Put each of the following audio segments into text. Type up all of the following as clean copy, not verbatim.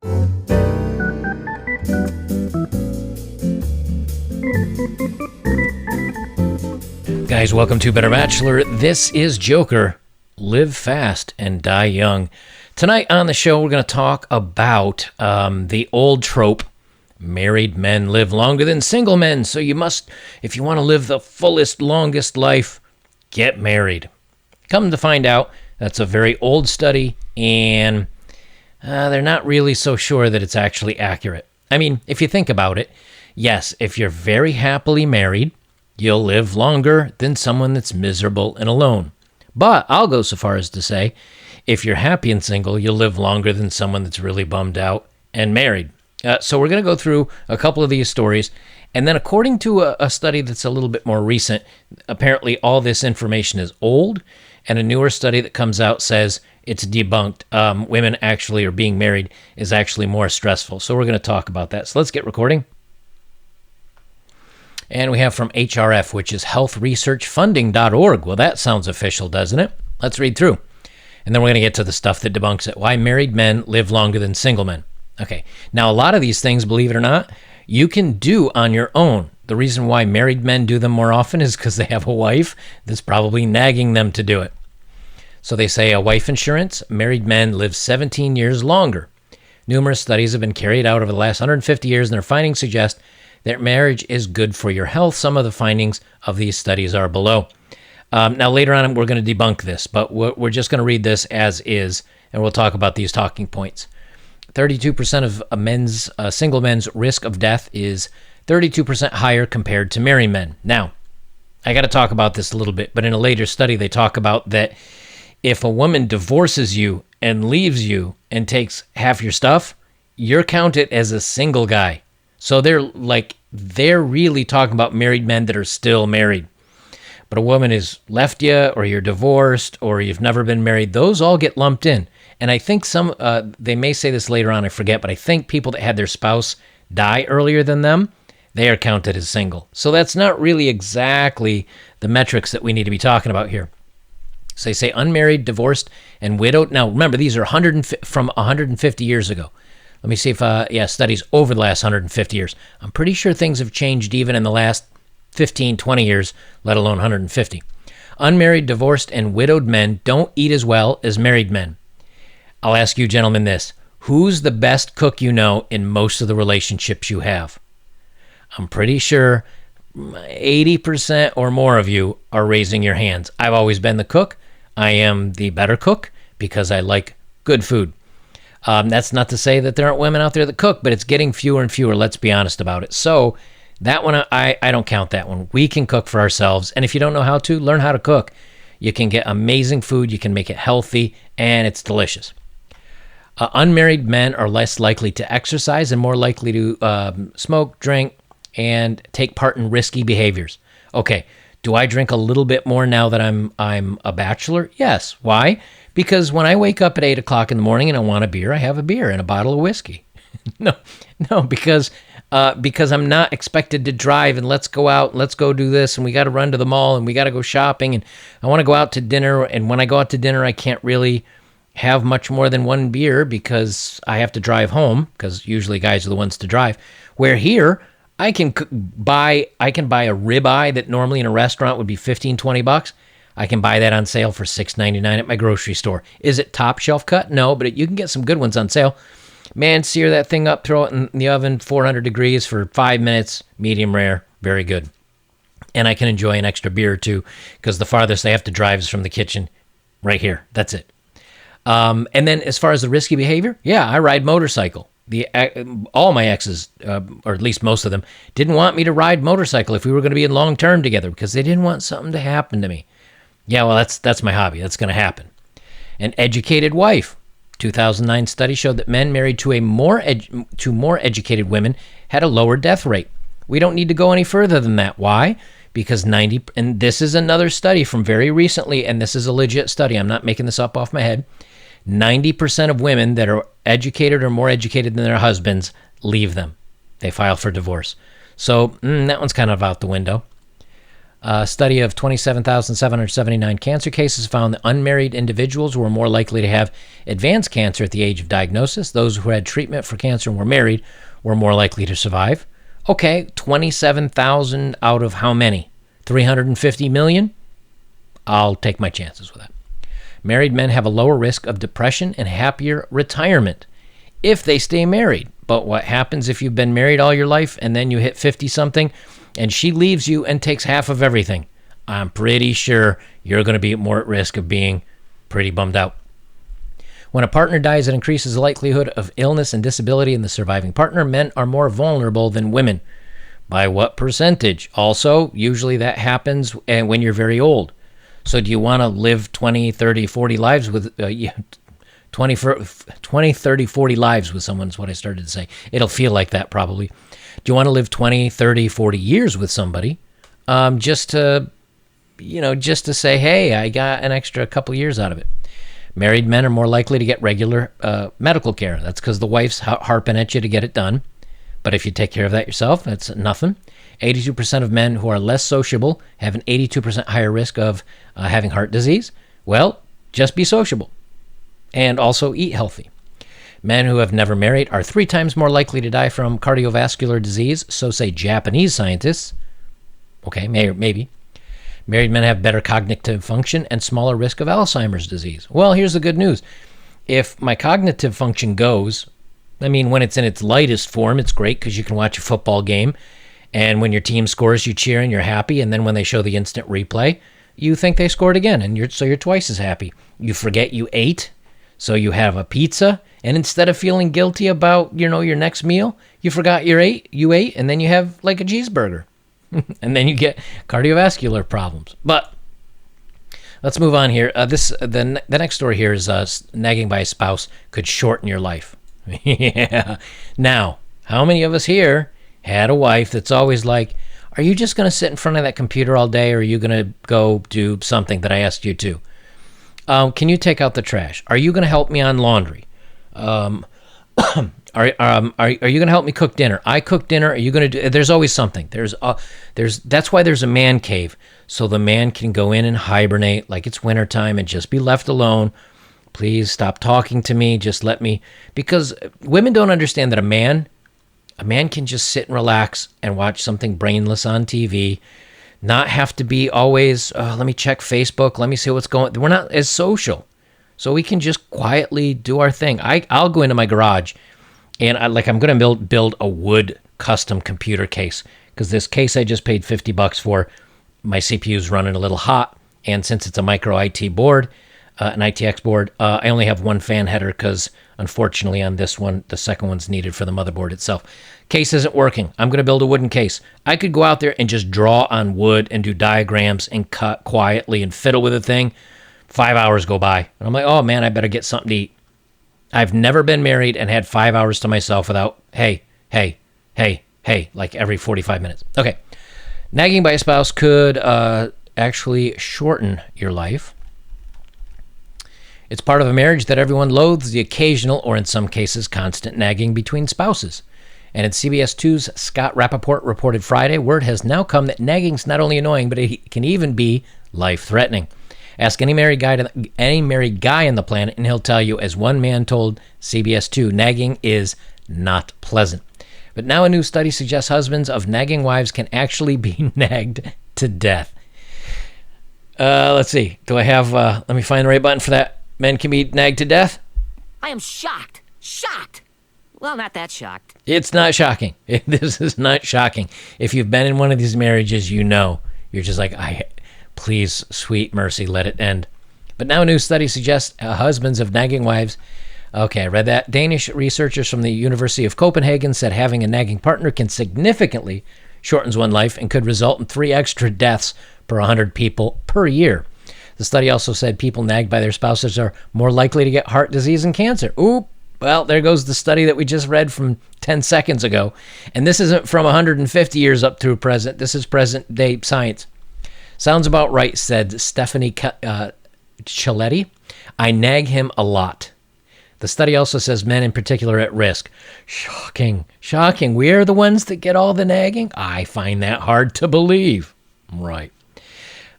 Guys, welcome to Better Bachelor. This is Joker. Live fast and die young. Tonight on the show, we're going to talk about the old trope, married men live longer than single men. So you must, if you want to live the fullest, longest life, get married. Come to find out, that's a very old study, and they're not really so sure that it's actually accurate. I mean, if you think about it, yes, if you're very happily married, you'll live longer than someone that's miserable and alone. But I'll go so far as to say, if you're happy and single, you'll live longer than someone that's really bummed out and married. So we're going to go through a couple of these stories. And then according to a study that's a little bit more recent, apparently all this information is old. And a newer study that comes out says it's debunked. Women actually or being married is actually more stressful. So we're going to talk about that. So let's get recording. And we have from HRF, which is healthresearchfunding.org. Well, that sounds official, doesn't it? Let's read through. And then we're going to get to the stuff that debunks it. Why married men live longer than single men. Okay. Now, a lot of these things, believe it or not, you can do on your own. The reason why married men do them more often is because they have a wife that's probably nagging them to do it. So they say a wife insurance, married men live 17 years longer. Numerous studies have been carried out over the last 150 years, and their findings suggest that marriage is good for your health. Some of the findings of these studies are below. Now, later on, we're going to debunk this, but we're just going to read this as is, and we'll talk about these talking points. 32% of single men's risk of death is 32% higher compared to married men. Now, I got to talk about this a little bit, but in a later study, they talk about that if a woman divorces you and leaves you and takes half your stuff, you're counted as a single guy. So they're really talking about married men that are still married. But a woman has left you, or you're divorced, or you've never been married, those all get lumped in. And I think they may say this later on, I forget, but I think people that had their spouse die earlier than them, they are counted as single. So that's not really exactly the metrics that we need to be talking about here. So they say unmarried, divorced, and widowed. Now, remember, these are from 150 years ago. Let me see if, studies over the last 150 years. I'm pretty sure things have changed even in the last 15, 20 years, let alone 150. Unmarried, divorced, and widowed men don't eat as well as married men. I'll ask you gentlemen this. Who's the best cook you know in most of the relationships you have? I'm pretty sure 80% or more of you are raising your hands. I've always been the cook. I am the better cook because I like good food. That's not to say that there aren't women out there that cook, but it's getting fewer and fewer. Let's be honest about it. So that one, I don't count that one. We can cook for ourselves. And if you don't know how to, learn how to cook. You can get amazing food. You can make it healthy, and it's delicious. Unmarried men are less likely to exercise and more likely to smoke, drink, and take part in risky behaviors. Okay, do I drink a little bit more now that I'm a bachelor? Yes. Why? Because when I wake up at 8 o'clock in the morning and I want a beer, I have a beer and a bottle of whiskey. No, because I'm not expected to drive and let's go out, let's go do this, and we got to run to the mall and we got to go shopping, and I want to go out to dinner, and when I go out to dinner, I can't really have much more than one beer because I have to drive home, because usually guys are the ones to drive. Where here, I can buy a ribeye that normally in a restaurant would be $15-20. I can buy that on sale for $6.99 at my grocery store. Is it top shelf cut? No, but you can get some good ones on sale. Man, sear that thing up, throw it in the oven, 400 degrees for 5 minutes, medium rare, very good. And I can enjoy an extra beer or two because the farthest I have to drive is from the kitchen right here. That's it. And then as far as the risky behavior, yeah, I ride motorcycle. All my exes, or at least most of them, didn't want me to ride motorcycle if we were going to be in long term together because they didn't want something to happen to me. Yeah, well, that's my hobby. That's going to happen. An educated wife. 2009 study showed that men married to more educated women had a lower death rate. We don't need to go any further than that. Why? Because and this is another study from very recently, and this is a legit study. I'm not making this up off my head. 90% of women that are educated or more educated than their husbands leave them. They file for divorce. So that one's kind of out the window. A study of 27,779 cancer cases found that unmarried individuals were more likely to have advanced cancer at the age of diagnosis. Those who had treatment for cancer and were married were more likely to survive. Okay, 27,000 out of how many? 350 million? I'll take my chances with that. Married men have a lower risk of depression and happier retirement if they stay married. But what happens if you've been married all your life and then you hit 50-something and she leaves you and takes half of everything? I'm pretty sure you're going to be more at risk of being pretty bummed out. When a partner dies, it increases the likelihood of illness and disability in the surviving partner. Men are more vulnerable than women. By what percentage? Also, usually that happens when you're very old. So do you want to live 20, 30, 40 lives with 20, 30, 40 lives with someone is what I started to say. It'll feel like that probably. Do you want to live 20, 30, 40 years with somebody just to say, hey, I got an extra couple years out of it? Married men are more likely to get regular medical care. That's because the wife's harping at you to get it done. But if you take care of that yourself, that's nothing. 82% of men who are less sociable have an 82% higher risk of having heart disease. Well, just be sociable and also eat healthy. Men who have never married are 3 times more likely to die from cardiovascular disease, so say Japanese scientists. Okay, maybe. Married men have better cognitive function and smaller risk of Alzheimer's disease. Well, here's the good news. If my cognitive function goes, when it's in its lightest form, it's great because you can watch a football game, and when your team scores, you cheer and you're happy, and then when they show the instant replay, you think they scored again, and you're twice as happy. You forget you ate, so you have a pizza, and instead of feeling guilty about, your next meal, you forgot you ate, and then you have like a cheeseburger. And then you get cardiovascular problems. But let's move on here. The next story here is nagging by a spouse could shorten your life. Yeah. Now, how many of us here had a wife that's always like, are you just going to sit in front of that computer all day, or are you going to go do something that I asked you to? Can you take out the trash? Are you going to help me on laundry? Are you going to help me cook dinner? I cook dinner. Are you going to do? There's always something. That's why there's a man cave, so the man can go in and hibernate like it's wintertime and just be left alone. Please stop talking to me. Just let me, because women don't understand that a man can just sit and relax and watch something brainless on TV, not have to be always, let me check Facebook. Let me see what's going on. We're not as social. So we can just quietly do our thing. I'll go into my garage and I'm going to build a wood custom computer case, because this case I just paid $50 for, my CPU's running a little hot, and since it's a micro IT board, an ITX board, I only have one fan header because unfortunately on this one, the second one's needed for the motherboard itself. Case isn't working. I'm going to build a wooden case. I could go out there and just draw on wood and do diagrams and cut quietly and fiddle with the thing. 5 hours go by. And I'm like, oh man, I better get something to eat. I've never been married and had 5 hours to myself without, hey, like every 45 minutes. Okay. Nagging by a spouse could actually shorten your life. It's part of a marriage that everyone loathes, the occasional, or in some cases, constant nagging between spouses. And in CBS 2's Scott Rappaport reported Friday, word has now come that nagging's not only annoying, but it can even be life-threatening. Ask any married guy on the planet, and he'll tell you, as one man told CBS 2, nagging is not pleasant. But now a new study suggests husbands of nagging wives can actually be nagged to death. Let's see. Do I have... let me find the right button for that. Men can be nagged to death? I am shocked. Shocked. Well, not that shocked. It's not shocking. This is not shocking. If you've been in one of these marriages, you know. You're just like, please, sweet mercy, let it end. But now a new study suggests husbands of nagging wives. Okay, I read that. Danish researchers from the University of Copenhagen said having a nagging partner can significantly shortens one's life and could result in 3 extra deaths per 100 people per year. The study also said people nagged by their spouses are more likely to get heart disease and cancer. Oop. Well, there goes the study that we just read from 10 seconds ago. And this isn't from 150 years up through present. This is present day science. Sounds about right, said Stephanie Chiletti. I nag him a lot. The study also says men in particular are at risk. Shocking. We're the ones that get all the nagging? I find that hard to believe. Right.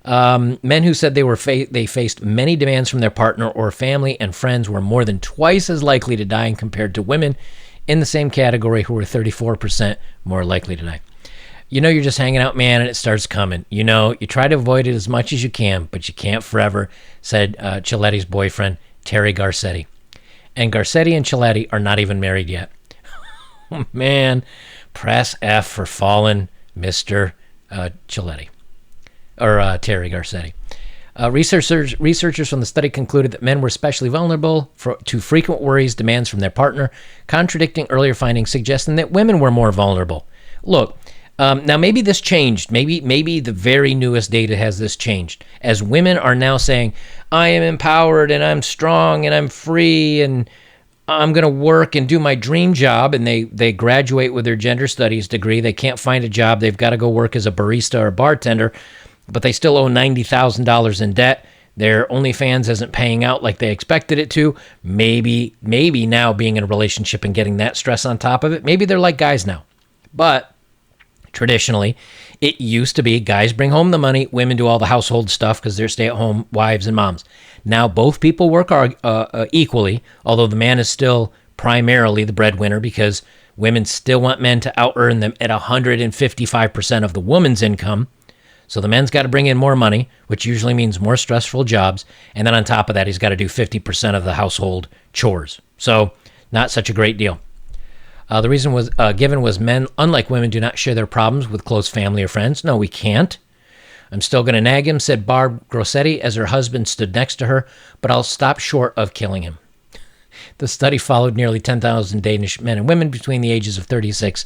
Men who said they faced many demands from their partner or family and friends were more than twice as likely to die compared to women in the same category who were 34% more likely to die. You're just hanging out, man, and it starts coming. You try to avoid it as much as you can, but you can't forever, said Cialetti's boyfriend, Terry Garcetti. And Garcetti and Cialetti are not even married yet. Oh, man, press F for fallen Mr. Cialetti. Or Terry Garcetti. Researchers from the study concluded that men were especially vulnerable to frequent worries, demands from their partner, contradicting earlier findings suggesting that women were more vulnerable. Look, now maybe this changed. Maybe the very newest data has this changed. As women are now saying, I am empowered and I'm strong and I'm free and I'm going to work and do my dream job, and they graduate with their gender studies degree. They can't find a job. They've got to go work as a barista or bartender, but they still owe $90,000 in debt. Their OnlyFans isn't paying out like they expected it to. Maybe now being in a relationship and getting that stress on top of it, maybe they're like guys now. But traditionally, it used to be guys bring home the money, women do all the household stuff because they're stay-at-home wives and moms. Now both people work equally, although the man is still primarily the breadwinner because women still want men to out-earn them at 155% of the woman's income. So the man's got to bring in more money, which usually means more stressful jobs. And then on top of that, he's got to do 50% of the household chores. So not such a great deal. The reason was given was men, unlike women, do not share their problems with close family or friends. No, we can't. I'm still going to nag him, said Barb Grossetti as her husband stood next to her, but I'll stop short of killing him. The study followed nearly 10,000 Danish men and women between the ages of 36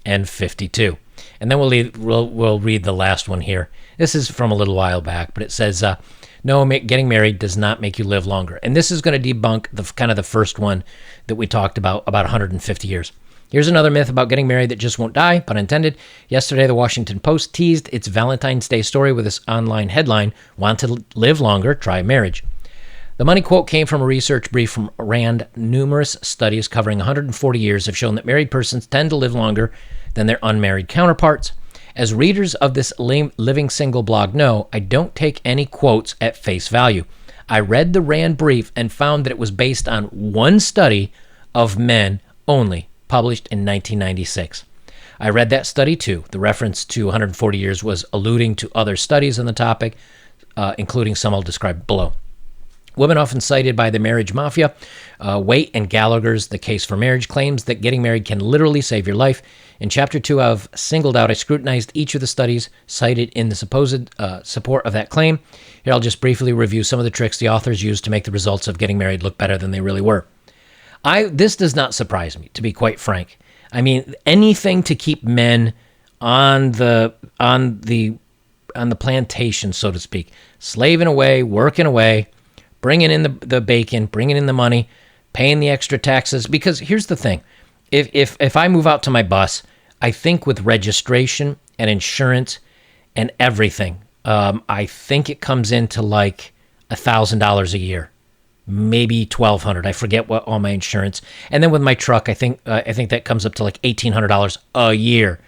and 52. And then we'll read the last one here. This is from a little while back, but it says, no, getting married does not make you live longer. And this is going to debunk the first one that we talked about 150 years. Here's another myth about getting married that just won't die, pun intended. Yesterday, the Washington Post teased its Valentine's Day story with this online headline, Want to live longer? Try marriage. The money quote came from a research brief from RAND. Numerous studies covering 140 years have shown that married persons tend to live longer than their unmarried counterparts. As readers of this Living Single blog know, I don't take any quotes at face value. I read the RAND brief and found that it was based on one study of men only, published in 1996. I read that study too. The reference to 140 years was alluding to other studies on the topic, including some I'll describe below. Women often cited by the marriage mafia, Waite and Gallagher's The Case for Marriage claims that getting married can literally save your life. In Chapter 2 of Singled Out, I scrutinized each of the studies cited in the supposed support of that claim. Here I'll just briefly review some of the tricks the authors used to make the results of getting married look better than they really were. This does not surprise me, to be quite frank. I mean, anything to keep men on the plantation, so to speak, slaving away, working away, bringing in the bacon, bringing in the money, paying the extra taxes. Because here's the thing: if I move out to my bus, I think with registration and insurance and everything, I think it comes into like $1,000 a year. Maybe $1,200. I forget what all my insurance. And then with my truck, I think that comes up to like $1,800 a year.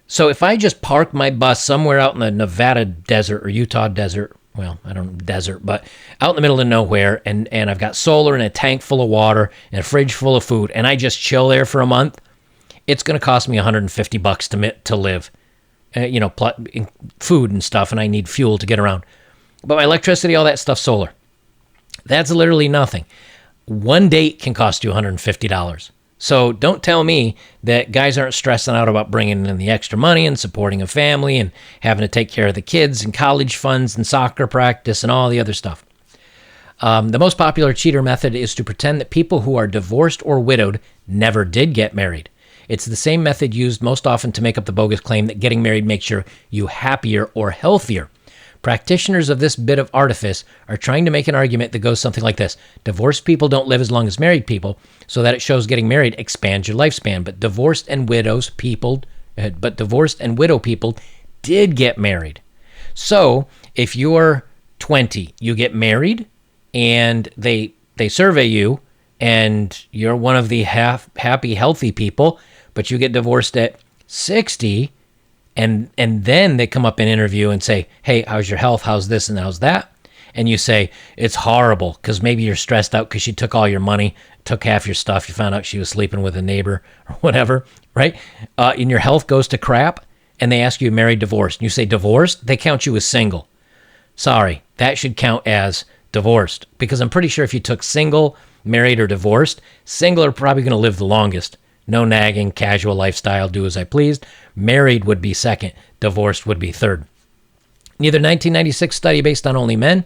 So if I just park my bus somewhere out in the Nevada desert or Utah desert, well, I don't know, desert, but out in the middle of nowhere, and I've got solar and a tank full of water and a fridge full of food, and I just chill there for a month, it's going to cost me $150 to live. Food and stuff, and I need fuel to get around. But my electricity, all that stuff, solar. That's literally nothing. One date can cost you $150. So don't tell me that guys aren't stressing out about bringing in the extra money and supporting a family and having to take care of the kids and college funds and soccer practice and all the other stuff. The most popular cheater method is to pretend that people who are divorced or widowed never did get married. It's the same method used most often to make up the bogus claim that getting married makes you happier or healthier. Practitioners of this bit of artifice are trying to make an argument that goes something like this. Divorced people don't live as long as married people, so that it shows getting married expands your lifespan. But divorced and widow people did get married. So if you're 20, you get married, and they survey you, and you're one of the happy, healthy people, but you get divorced at 60, And then they come up in interview and say, hey, how's your health? How's this and how's that? And you say, it's horrible because maybe you're stressed out because she took all your money, took half your stuff. You found out she was sleeping with a neighbor or whatever, right? And your health goes to crap and they ask you married, divorced. And you say divorced, they count you as single. Sorry, that should count as divorced because I'm pretty sure if you took single, married, or divorced, single are probably going to live the longest. No nagging, casual lifestyle, do as I pleased. Married would be second. Divorced would be third. Neither 1996 study based on only men.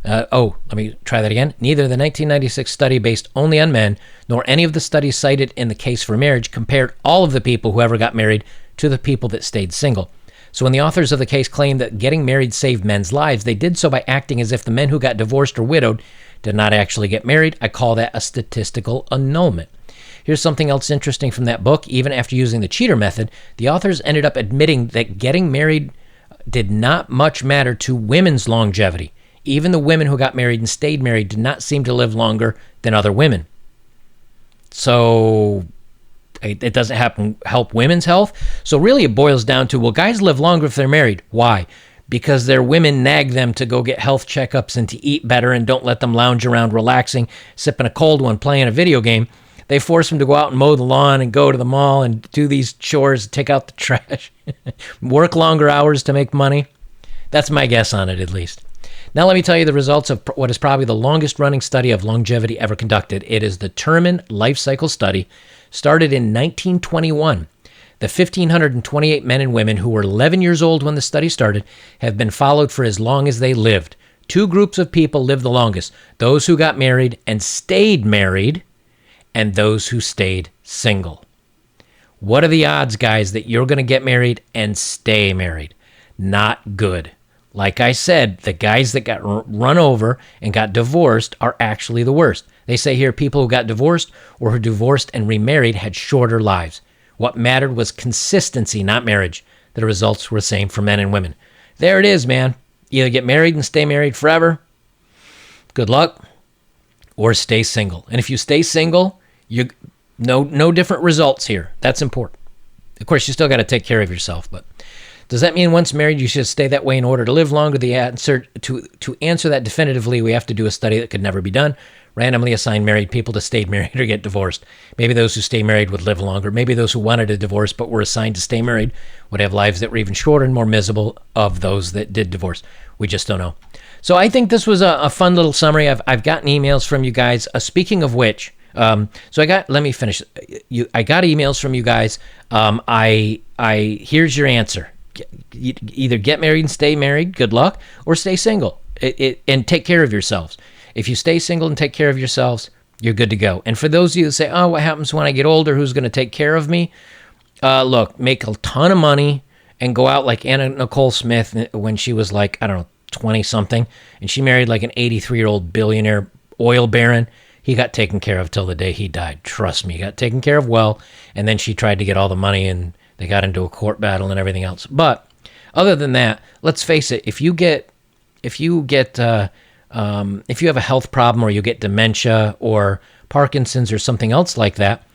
Let me try that again. Neither the 1996 study based only on men, nor any of the studies cited in the case for marriage compared all of the people who ever got married to the people that stayed single. So when the authors of the case claimed that getting married saved men's lives, they did so by acting as if the men who got divorced or widowed did not actually get married. I call that a statistical annulment. Here's something else interesting from that book. Even after using the cheater method, the authors ended up admitting that getting married did not much matter to women's longevity. Even the women who got married and stayed married did not seem to live longer than other women. So it doesn't help women's health. So really it boils down to, well, guys live longer if they're married. Why? Because their women nag them to go get health checkups and to eat better and don't let them lounge around relaxing, sipping a cold one, playing a video game. They force them to go out and mow the lawn and go to the mall and do these chores, take out the trash, work longer hours to make money. That's my guess on it, at least. Now let me tell you the results of what is probably the longest running study of longevity ever conducted. It is the Terman Life Cycle Study, started in 1921. The 1,528 men and women who were 11 years old when the study started have been followed for as long as they lived. Two groups of people lived the longest: those who got married and stayed married, and those who stayed single. What are the odds, guys, that you're going to get married and stay married? Not good. Like I said, the guys that got run over and got divorced are actually the worst. They say here people who got divorced or who divorced and remarried had shorter lives. What mattered was consistency, not marriage. The results were the same for men and women. There it is, man. Either get married and stay married forever. Good luck. Or stay single. And if you stay single, you no different results here. That's important. Of course, you still got to take care of yourself, but does that mean once married you should stay that way in order to live longer? The answer to answer that definitively, we have to do a study that could never be done. Randomly assign married people to stay married or get divorced. Maybe those who stay married would live longer. Maybe those who wanted a divorce but were assigned to stay married would have lives that were even shorter and more miserable of those that did divorce. We just don't know. So I think this was a fun little summary. I've gotten emails from you guys. Speaking of which, let me finish. I got emails from you guys. Here's your answer. Either get married and stay married, good luck, or stay single and take care of yourselves. If you stay single and take care of yourselves, you're good to go. And for those of you that say, oh, what happens when I get older? Who's going to take care of me? Look, make a ton of money and go out like Anna Nicole Smith when she was like, 20-something, and she married like an 83-year-old billionaire oil baron. He got taken care of till the day he died. Trust me, he got taken care of well, and then she tried to get all the money, and they got into a court battle and everything else. But other than that, let's face it, if you have a health problem or you get dementia or Parkinson's or something else like that,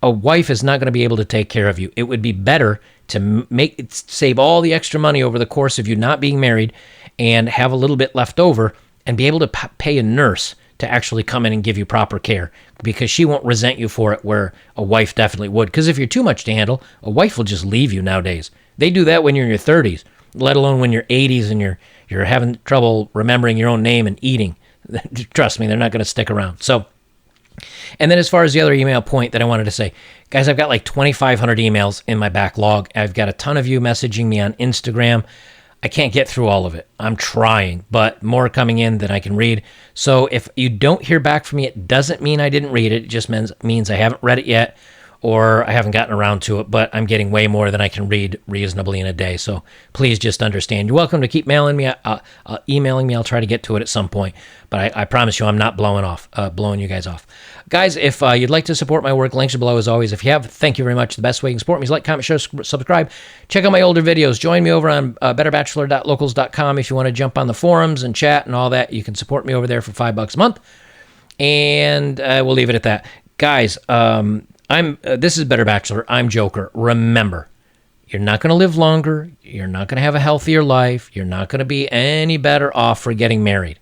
a wife is not going to be able to take care of you. It would be better to save all the extra money over the course of you not being married and have a little bit left over and be able to pay a nurse to actually come in and give you proper care, because she won't resent you for it, where a wife definitely would. Because if you're too much to handle, a wife will just leave you nowadays. They do that when you're in your 30s, let alone when you're 80s and you're having trouble remembering your own name and eating. Trust me, they're not going to stick around. So, and then as far as the other email point that I wanted to say, guys, I've got like 2,500 emails in my backlog. I've got a ton of you messaging me on Instagram. I can't get through all of it. I'm trying, but more coming in than I can read. So if you don't hear back from me, it doesn't mean I didn't read it. It just means I haven't read it yet, or I haven't gotten around to it, but I'm getting way more than I can read reasonably in a day. So please just understand. You're welcome to keep emailing me. I'll try to get to it at some point, but I promise you I'm not blowing you guys off. Guys, if you'd like to support my work, links are below as always. If you have, thank you very much. The best way you can support me is like, comment, share, subscribe. Check out my older videos. Join me over on betterbachelor.locals.com if you want to jump on the forums and chat and all that. You can support me over there for $5 a month. And we'll leave it at that. Guys, this is Better Bachelor. I'm Joker. Remember, You're not going to live longer. You're not going to have a healthier life. You're not going to be any better off for getting married.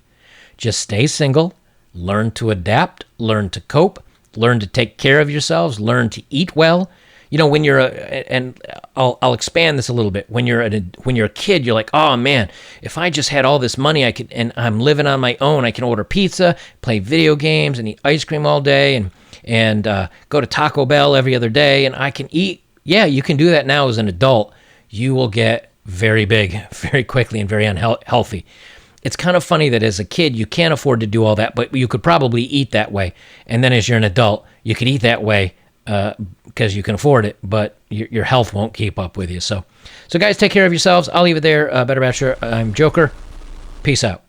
Just stay single, learn to adapt, learn to cope, learn to take care of yourselves, learn to eat well. You know, when you're and I'll expand this a little bit. When you're a kid, you're like, oh man, if I just had all this money, I could, and I'm living on my own. I can order pizza, play video games, and eat ice cream all day, and go to Taco Bell every other day, and I can eat. Yeah, you can do that now as an adult. You will get very big very quickly and very unhealthy. It's kind of funny that as a kid, you can't afford to do all that, but you could probably eat that way. And then as you're an adult, you could eat that way because you can afford it, but your health won't keep up with you. So guys, take care of yourselves. I'll leave it there. Better Bachelor, I'm Joker. Peace out.